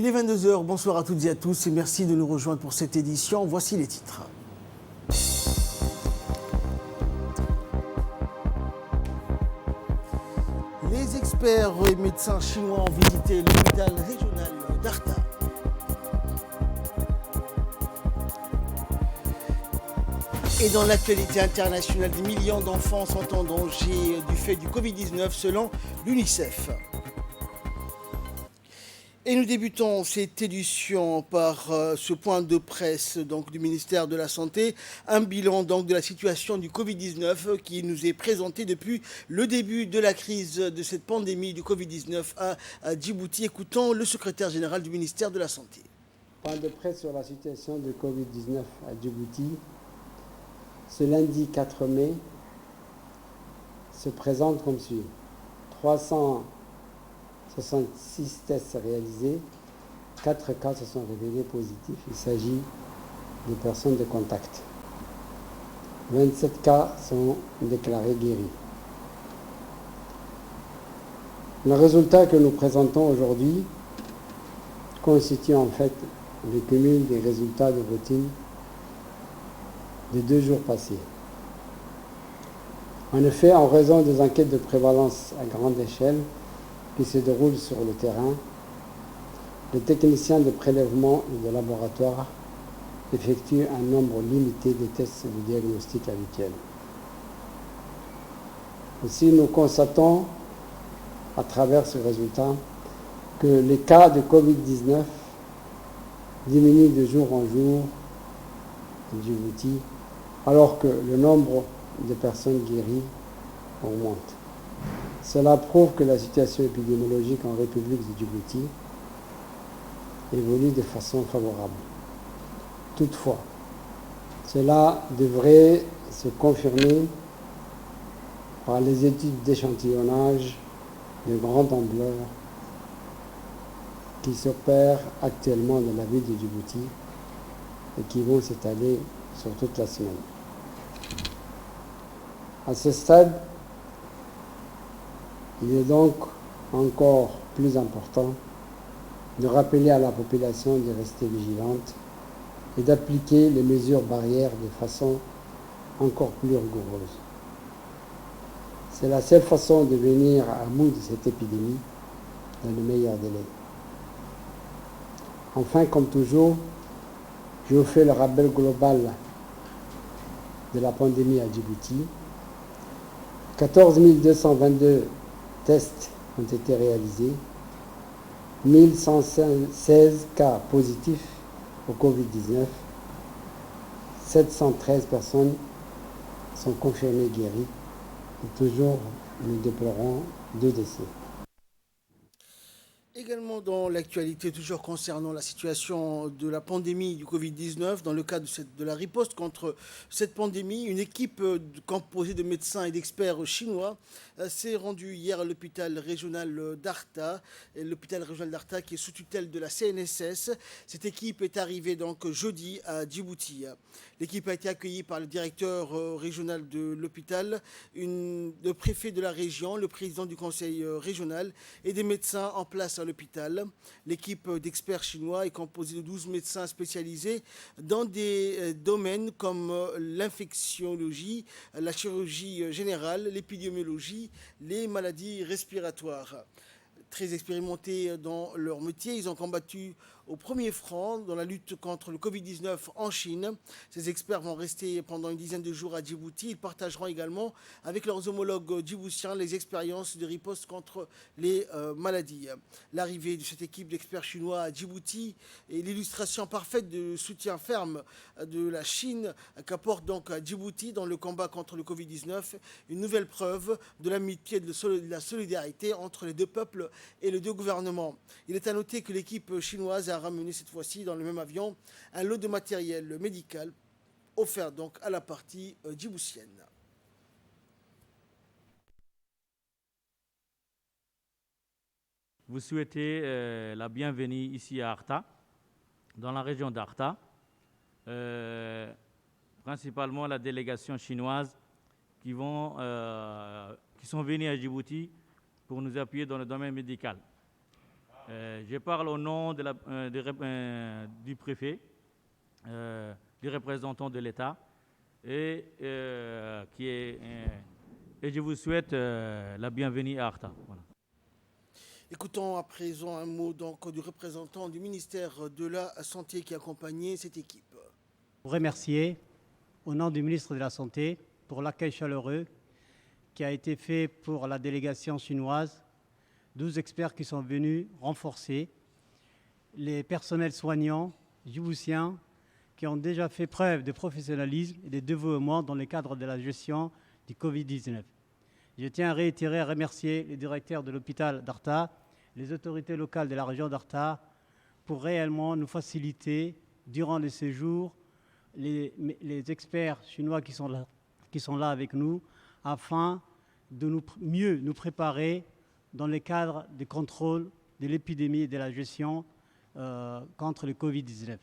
Il est 22 h, bonsoir à toutes et à tous et merci de nous rejoindre pour cette édition. Voici les titres. Les experts et médecins chinois ont visité l'hôpital régional d'Arta. Et dans l'actualité internationale, des millions d'enfants sont en danger du fait du Covid-19 selon l'UNICEF. Et nous débutons cette édition par ce point de presse du ministère de la Santé, un bilan de la situation du Covid-19 qui nous est présenté depuis le début de la crise de cette pandémie du Covid-19 à Djibouti. Écoutons le secrétaire général du ministère de la Santé. Point de presse sur la situation du Covid-19 à Djibouti. Ce lundi 4 mai se présente comme suit. 366 tests réalisés, 4 cas se sont révélés positifs. Il s'agit de personnes de contact. 27 cas sont déclarés guéris. Le résultat que nous présentons aujourd'hui constitue en fait le cumul des résultats de routine des 2 jours passés. En effet, en raison des enquêtes de prévalence à grande échelle qui se déroulent sur le terrain, les techniciens de prélèvement et de laboratoire effectuent un nombre limité de tests de diagnostic habituels. Aussi, nous constatons à travers ce résultat que les cas de Covid-19 diminuent de jour en jour à Djibouti, alors que le nombre de personnes guéries augmente. Cela prouve que la situation épidémiologique en République de Djibouti évolue de façon favorable. Toutefois, cela devrait se confirmer par les études d'échantillonnage de grande ampleur qui s'opèrent actuellement dans la ville de Djibouti et qui vont s'étaler sur toute la semaine. À ce stade, il est donc encore plus important de rappeler à la population de rester vigilante et d'appliquer les mesures barrières de façon encore plus rigoureuse. C'est la seule façon de venir à bout de cette épidémie dans le meilleur délai. Enfin, comme toujours, je vous fais le rappel global de la pandémie à Djibouti. 14 222 tests ont été réalisés, 1116 cas positifs au Covid-19, 713 personnes sont confirmées guéries et toujours nous déplorons 2 décès. Également dans l'actualité, toujours concernant la situation de la pandémie du Covid-19, dans le cadre de la riposte contre cette pandémie, une équipe composée de médecins et d'experts chinois s'est rendue hier à l'hôpital régional d'Arta, qui est sous tutelle de la CNSS. Cette équipe est arrivée donc jeudi à Djibouti. L'équipe a été accueillie par le directeur régional de l'hôpital, le préfet de la région, le président du conseil régional et des médecins en place à l'hôpital. L'équipe d'experts chinois est composée de 12 médecins spécialisés dans des domaines comme l'infectiologie, la chirurgie générale, l'épidémiologie, les maladies respiratoires. Très expérimentés dans leur métier, ils ont combattu au premier front dans la lutte contre le Covid-19 en Chine. Ces experts vont rester pendant une dizaine de jours à Djibouti. Ils partageront également avec leurs homologues djiboutiens les expériences de riposte contre les maladies. L'arrivée de cette équipe d'experts chinois à Djibouti est l'illustration parfaite du soutien ferme de la Chine qu'apporte donc à Djibouti dans le combat contre le Covid-19, une nouvelle preuve de l'amitié et de la solidarité entre les deux peuples et les deux gouvernements. Il est à noter que l'équipe chinoise a ramené cette fois-ci dans le même avion un lot de matériel médical offert donc à la partie djiboutienne. Vous souhaitez la bienvenue ici à Arta, dans la région d'Arta, principalement la délégation chinoise qui sont venus à Djibouti pour nous appuyer dans le domaine médical. Je parle au nom du préfet, du représentant de l'État, et je vous souhaite la bienvenue à Arta. Voilà. Écoutons à présent un mot donc, du représentant du ministère de la Santé qui accompagnait cette équipe. Vous remercier au nom du ministre de la Santé pour l'accueil chaleureux qui a été fait pour la délégation chinoise, 12 experts qui sont venus renforcer les personnels soignants djiboutiens qui ont déjà fait preuve de professionnalisme et de dévouement dans le cadre de la gestion du Covid-19. Je tiens à réitérer et à remercier les directeurs de l'hôpital d'Arta, les autorités locales de la région d'Arta pour réellement nous faciliter durant le séjour les experts chinois qui sont là avec nous afin de mieux nous préparer dans le cadre du contrôle de l'épidémie et de la gestion contre le Covid-19.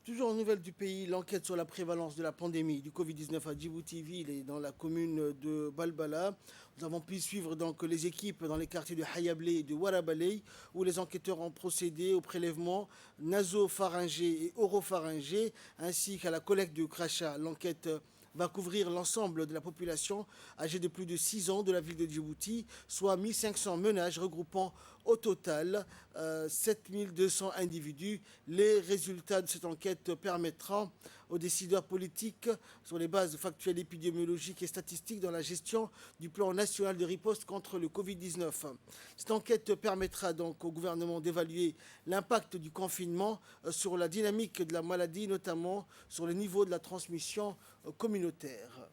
Toujours en nouvelles du pays, l'enquête sur la prévalence de la pandémie du Covid-19 à Djibouti-Ville et dans la commune de Balbala. Nous avons pu suivre donc les équipes dans les quartiers de Hayablé et de Warabalei où les enquêteurs ont procédé au prélèvement nasopharyngé et oropharyngé ainsi qu'à la collecte de crachats. L'enquête va couvrir l'ensemble de la population âgée de plus de 6 ans de la ville de Djibouti, soit 1500 ménages regroupant au total 7200 individus. Les résultats de cette enquête permettront aux décideurs politiques, sur les bases factuelles épidémiologiques et statistiques, dans la gestion du plan national de riposte contre le Covid-19. Cette enquête permettra donc au gouvernement d'évaluer l'impact du confinement sur la dynamique de la maladie, notamment sur le niveau de la transmission communautaire.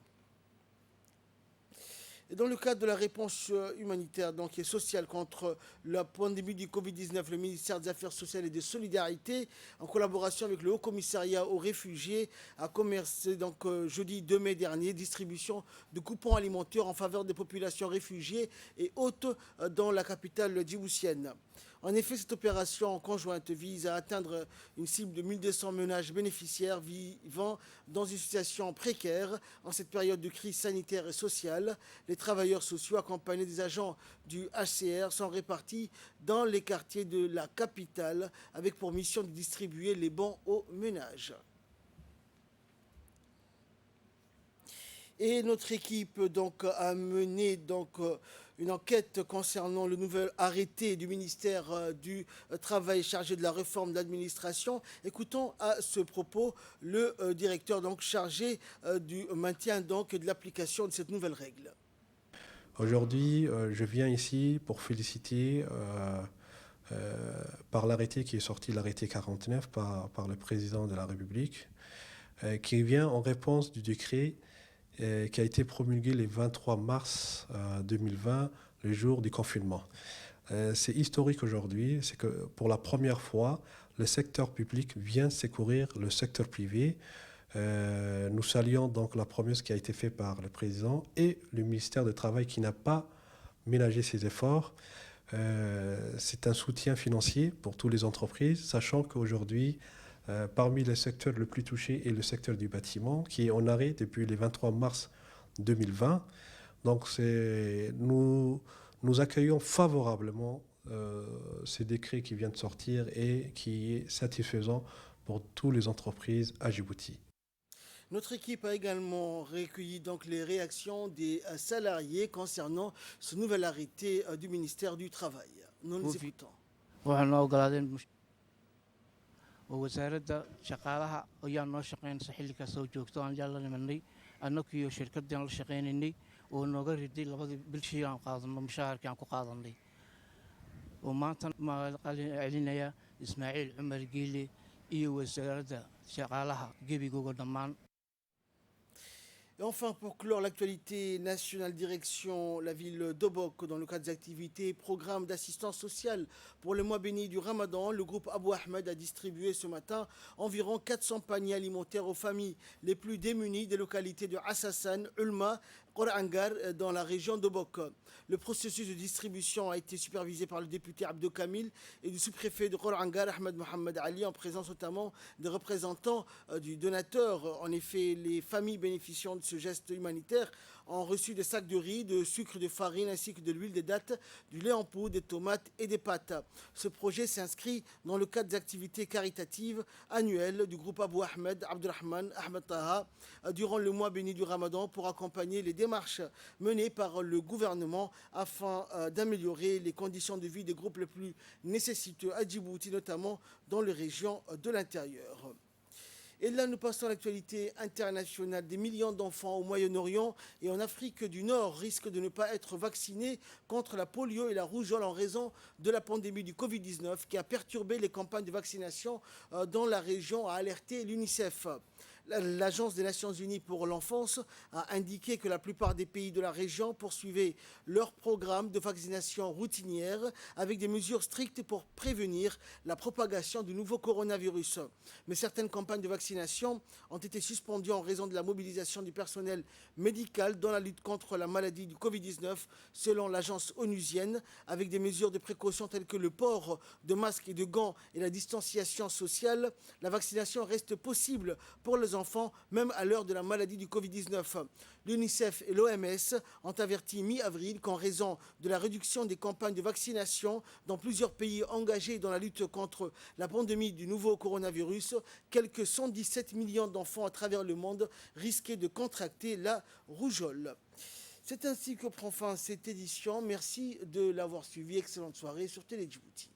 Et dans le cadre de la réponse humanitaire donc, et sociale contre la pandémie du Covid-19, le ministère des Affaires sociales et des Solidarités, en collaboration avec le Haut Commissariat aux réfugiés, a commencé donc, jeudi 2 mai dernier distribution de coupons alimentaires en faveur des populations réfugiées et hôtes dans la capitale djiboutienne. En effet, cette opération conjointe vise à atteindre une cible de 1200 ménages bénéficiaires vivant dans une situation précaire en cette période de crise sanitaire et sociale. Les travailleurs sociaux accompagnés des agents du HCR sont répartis dans les quartiers de la capitale avec pour mission de distribuer les bons aux ménages. Et notre équipe donc, a mené une enquête concernant le nouvel arrêté du ministère du Travail chargé de la réforme de l'administration. Écoutons à ce propos le directeur donc, chargé du maintien donc, et de l'application de cette nouvelle règle. Aujourd'hui, je viens ici pour féliciter par l'arrêté qui est sorti, l'arrêté 49 par le président de la République, qui vient en réponse du décret qui a été promulgué le 23 mars 2020, le jour du confinement. C'est historique aujourd'hui, c'est que pour la première fois, le secteur public vient secourir le secteur privé. Nous saluons donc la promesse qui a été faite par le président et le ministère du Travail qui n'a pas ménagé ses efforts. C'est un soutien financier pour toutes les entreprises, sachant qu'aujourd'hui, parmi les secteurs les plus touchés est le secteur du bâtiment, qui est en arrêt depuis le 23 mars 2020. Donc nous accueillons favorablement ces décrets qui viennent de sortir et qui est satisfaisant pour toutes les entreprises à Djibouti. Notre équipe a également recueilli donc les réactions des salariés concernant ce nouvel arrêté du ministère du Travail. Nous les écoutons. wasaaradda shaqaalaha ayaa noo shaqeynaysa xilliga soo joogto aan jalla nimanay annagiyo shirkaddan la shaqeynaynay oo nooga riday labadii bilshii aan qaadano mushaharkii aan ku qaadanay oo maanta ma celinaya Ismaaciil Cumar Giile iyo wasaaradda shaqaalaha gebigooda dhammaan. Et enfin, pour clore l'actualité nationale, direction la ville d'Obok, dans le cadre des activités, programme d'assistance sociale pour le mois béni du Ramadan, le groupe Abou Ahmed a distribué ce matin environ 400 paniers alimentaires aux familles les plus démunies des localités de Assassan, Ulma, Korangar dans la région d'Obok. Le processus de distribution a été supervisé par le député Abdou Kamil et du sous-préfet de Korangar, Ahmed Mohamed Ali, en présence notamment des représentants du donateur. En effet, les familles bénéficiant de ce geste humanitaire ont reçu des sacs de riz, de sucre, de farine ainsi que de l'huile, des dattes, du lait en poudre, des tomates et des pâtes. Ce projet s'inscrit dans le cadre des activités caritatives annuelles du groupe Abou Ahmed Abdurrahman Ahmed Taha durant le mois béni du Ramadan pour accompagner les démarches menées par le gouvernement afin d'améliorer les conditions de vie des groupes les plus nécessiteux à Djibouti, notamment dans les régions de l'intérieur. Et là, nous passons à l'actualité internationale. Des millions d'enfants au Moyen-Orient et en Afrique du Nord risquent de ne pas être vaccinés contre la polio et la rougeole en raison de la pandémie du Covid-19 qui a perturbé les campagnes de vaccination dans la région, a alerté l'UNICEF. L'Agence des Nations Unies pour l'enfance a indiqué que la plupart des pays de la région poursuivaient leur programme de vaccination routinière avec des mesures strictes pour prévenir la propagation du nouveau coronavirus. Mais certaines campagnes de vaccination ont été suspendues en raison de la mobilisation du personnel médical dans la lutte contre la maladie du Covid-19, selon l'agence onusienne, avec des mesures de précaution telles que le port de masques et de gants et la distanciation sociale. La vaccination reste possible pour les enfants, même à l'heure de la maladie du Covid-19. L'UNICEF et l'OMS ont averti mi-avril qu'en raison de la réduction des campagnes de vaccination dans plusieurs pays engagés dans la lutte contre la pandémie du nouveau coronavirus, quelques 117 millions d'enfants à travers le monde risquaient de contracter la rougeole. C'est ainsi que prend fin cette édition. Merci de l'avoir suivi. Excellente soirée sur Télé Djibouti.